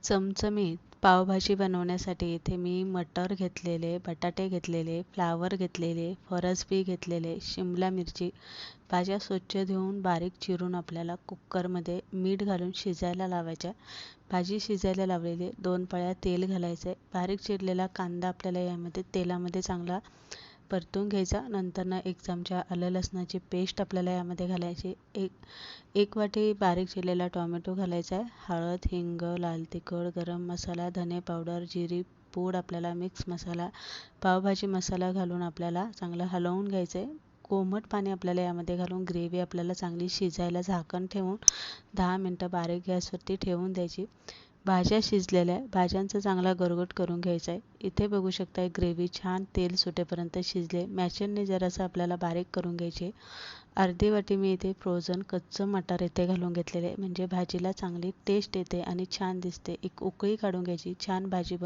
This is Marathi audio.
चमचमीत पावभाजी बनवण्यासाठी इथे मी मटर घेतलेले, बटाटे घेतलेले, फ्लावर घेतलेले, फरसबी घेतलेले, शिमला मिरची, भाज्या स्वच्छ धुवून बारीक चिरून आपल्याला कुकरमध्ये मीठ घालून शिजायला लावायच्या. भाजी शिजायला लावलेली 2 पळ्या तेल घालायचे. बारीक चिरलेला कांदा आपल्याला यामध्ये तेलामध्ये चांगला परतून घ्यायचा. नंतर 1 चमचा आलं लसणाची पेस्ट आपल्याला यामध्ये घालायची. एक वाटी बारीक चिरलेला टोमॅटो घालायचा आहे. हळद, हिंग, लाल तिखट, गरम मसाला, धने पावडर, जिरी पूड, आपल्याला मिक्स मसाला, पावभाजी मसाला घालून आपल्याला चांगलं हलवून घ्यायचं आहे. कोमट पाणी आपल्याला यामध्ये घालून ग्रेव्ही आपल्याला चांगली शिजायला झाकण ठेवून 10 मिनटं बारीक गॅसवरती ठेवून द्यायची. भाज्या शिजलेल्या भाज्यांचा चांगला गरगट करून घ्यायचा आहे. इथे बघू शकता ग्रेव्ही छान तेल सुटेपर्यंत शिजले. मॅशरने जरासं आपल्याला बारीक करून घ्यायचे. अर्धी वाटी मी इथे फ्रोझन कच्चं मटार इथे घालून घेतलेले म्हणजे भाजीला चांगली टेस्ट येते आणि छान दिसते. एक उकळी काढून घ्यायची. छान भाजी